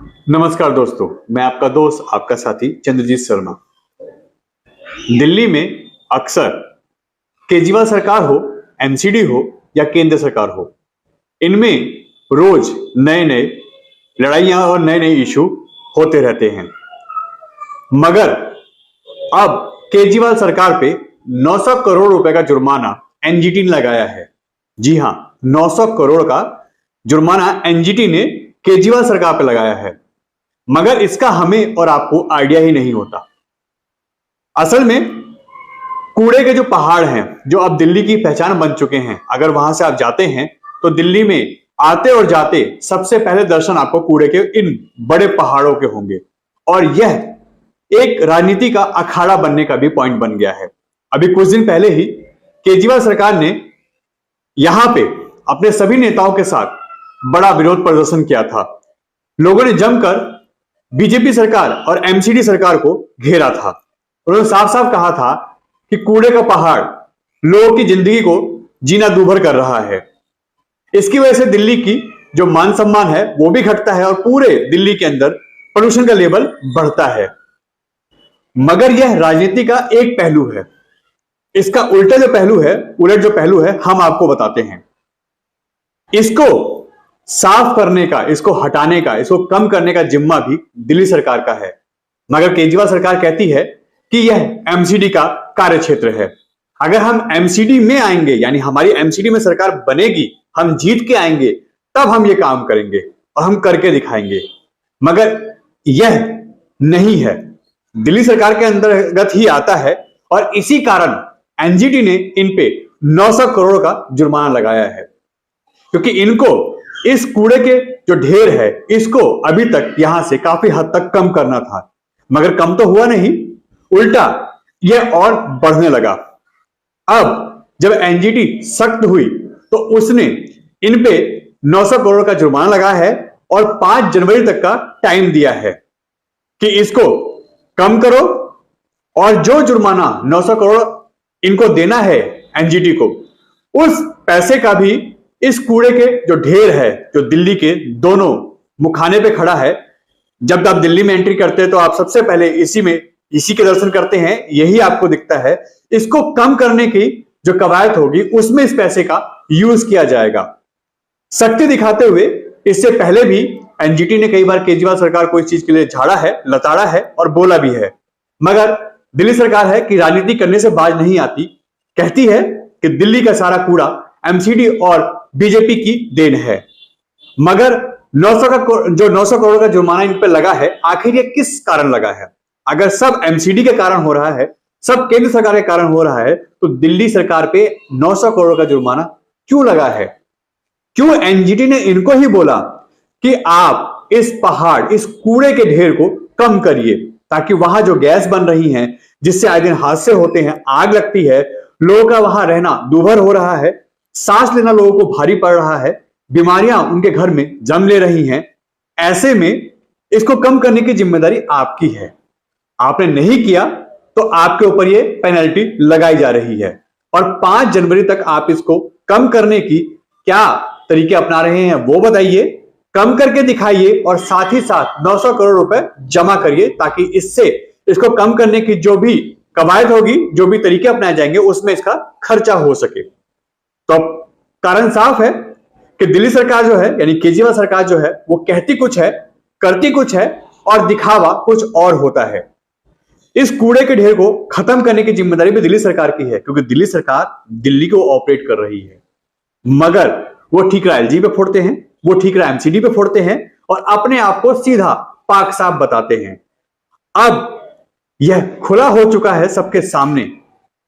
नमस्कार दोस्तों, मैं आपका दोस्त आपका साथी चंद्रजीत शर्मा। दिल्ली में अक्सर केजरीवाल सरकार हो, एमसीडी हो या केंद्र सरकार हो, इनमें रोज नए नए लड़ाइयां और नए नए इशू होते रहते हैं। मगर अब केजरीवाल सरकार पे 900 करोड़ रुपए का जुर्माना एनजीटी ने लगाया है। जी हां, 900 करोड़ का जुर्माना एनजीटी ने केजरीवाल सरकार पे लगाया है। मगर इसका हमें और आपको आइडिया ही नहीं होता। असल में कूड़े के जो पहाड़ हैं, जो अब दिल्ली की पहचान बन चुके हैं, अगर वहां से आप जाते हैं तो दिल्ली में आते और जाते सबसे पहले दर्शन आपको कूड़े के इन बड़े पहाड़ों के होंगे। और यह एक राजनीति का अखाड़ा बनने का भी पॉइंट बन गया है। अभी कुछ दिन पहले ही केजरीवाल सरकार ने यहां पे अपने सभी नेताओं के साथ बड़ा विरोध प्रदर्शन किया था। लोगों ने जमकर बीजेपी सरकार और एमसीडी सरकार को घेरा था। उन्होंने साफ साफ कहा था कि कूड़े का पहाड़ लोगों की जिंदगी को जीना दूभर कर रहा है। इसकी वजह से दिल्ली की जो मान सम्मान है वो भी घटता है और पूरे दिल्ली के अंदर पोल्यूशन का लेवल बढ़ता है। मगर यह राजनीति का एक पहलू है। इसका उल्टा जो पहलू है, उलट जो पहलू है, हम आपको बताते हैं। इसको साफ करने का, इसको हटाने का, इसको कम करने का जिम्मा भी दिल्ली सरकार का है। मगर केजरीवाल सरकार कहती है कि यह एमसीडी का कार्य क्षेत्र है। अगर हम एमसीडी में आएंगे, यानी हमारी एमसीडी में सरकार बनेगी, हम जीत के आएंगे, तब हम ये काम करेंगे और हम करके दिखाएंगे। मगर यह नहीं है, दिल्ली सरकार के अंतर्गत ही आता है। और इसी कारण एनजीटी ने इन पे 900 करोड़ का जुर्माना लगाया है, क्योंकि इनको इस कूड़े के जो ढेर है, इसको अभी तक यहां से काफी हद तक कम करना था। मगर कम तो हुआ नहीं, उल्टा यह और बढ़ने लगा। अब जब एनजीटी सख्त हुई तो उसने इन पे 900 करोड़ का जुर्माना लगाया है और 5 जनवरी तक का टाइम दिया है कि इसको कम करो। और जो जुर्माना 900 करोड़ इनको देना है एनजीटी को, उस पैसे का भी इस कूड़े के जो ढेर है, जो दिल्ली के दोनों मुखाने पे खड़ा है, जब आप दिल्ली में एंट्री करते हैं तो आप सबसे पहले इसी के दर्शन करते हैं, यही आपको दिखता है। इसको कम करने की जो कवायद होगी उसमें इस पैसे का यूज किया जाएगा। सख्ती दिखाते हुए इससे पहले भी एनजीटी ने कई बार केजरीवाल सरकार को इस चीज के लिए झाड़ा है, लताड़ा है और बोला भी है। मगर दिल्ली सरकार है कि राजनीति करने से बाज नहीं आती। कहती है कि दिल्ली का सारा कूड़ा एमसीडी और बीजेपी की देन है। मगर 900 करोड़ का जुर्माना इन पर लगा है, आखिर ये किस कारण लगा है? अगर सब एमसीडी के कारण हो रहा है, सब केंद्र सरकार के कारण हो रहा है, तो दिल्ली सरकार पे 900 करोड़ का जुर्माना क्यों लगा है? क्यों एनजीटी ने इनको ही बोला कि आप इस पहाड़, इस कूड़े के ढेर को कम करिए, ताकि वहां जो गैस बन रही है, जिससे आए दिन हादसे होते हैं, आग लगती है, लोगों का वहां रहना दूभर हो रहा है, सांस लेना लोगों को भारी पड़ रहा है, बीमारियां उनके घर में जम ले रही हैं। ऐसे में इसको कम करने की जिम्मेदारी आपकी है। आपने नहीं किया तो आपके ऊपर ये पेनल्टी लगाई जा रही है। और 5 जनवरी तक आप इसको कम करने की क्या तरीके अपना रहे हैं वो बताइए, कम करके दिखाइए और साथ ही साथ 900 करोड़ रुपए जमा करिए, ताकि इससे इसको कम करने की जो भी कवायद होगी, जो भी तरीके अपनाए जाएंगे, उसमें इसका खर्चा हो सके। तो अब कारण साफ है कि दिल्ली सरकार जो है, यानी केजरीवाल सरकार जो है, वो कहती कुछ है, करती कुछ है और दिखावा कुछ और होता है। इस कूड़े के ढेर को खत्म करने की जिम्मेदारी भी दिल्ली सरकार की है, क्योंकि दिल्ली सरकार दिल्ली को ऑपरेट कर रही है। मगर वो ठीकरा एलजी पे फोड़ते हैं, वो ठीकरा एमसीडी पे फोड़ते हैं और अपने आप को सीधा पाक साफ बताते हैं। अब यह खुला हो चुका है सबके सामने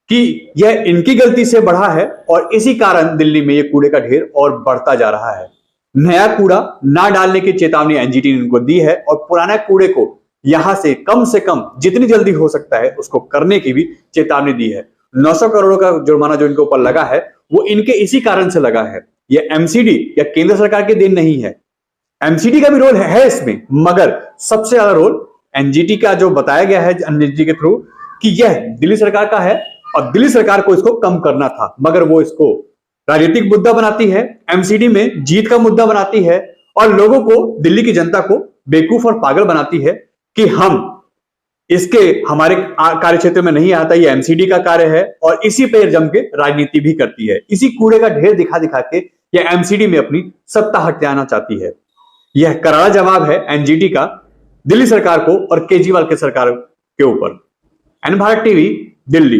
कि यह इनकी गलती से बढ़ा है और इसी कारण दिल्ली में यह कूड़े का ढेर और बढ़ता जा रहा है। नया कूड़ा ना डालने की चेतावनी एनजीटी ने इनको दी है और पुराने कूड़े को यहां से कम जितनी जल्दी हो सकता है उसको करने की भी चेतावनी दी है। 900 करोड़ का जुर्माना जो इनके ऊपर लगा है वो इनके इसी कारण से लगा है। यह एमसीडी या केंद्र सरकार के देन नहीं है। एमसीडी का भी रोल है इसमें, मगर सबसे ज्यादा रोल एनजीटी का जो बताया गया है एनजीटी के थ्रू कि यह दिल्ली सरकार का है और दिल्ली सरकार को इसको कम करना था। मगर वो इसको राजनीतिक मुद्दा बनाती है, एमसीडी में जीत का मुद्दा बनाती है और लोगों को, दिल्ली की जनता को बेवकूफ और पागल बनाती है कि हम इसके हमारे कार्य क्षेत्र में नहीं आता, ये एमसीडी का कार्य है, और इसी पे जम के राजनीति भी करती है। इसी कूड़े का ढेर दिखा दिखा के ये एमसीडी में अपनी सत्ता हथियाना चाहती है। यह करारा जवाब है एनजीटी का दिल्ली सरकार को और केजरीवाल के सरकार के ऊपर। N Bharat TV, Delhi.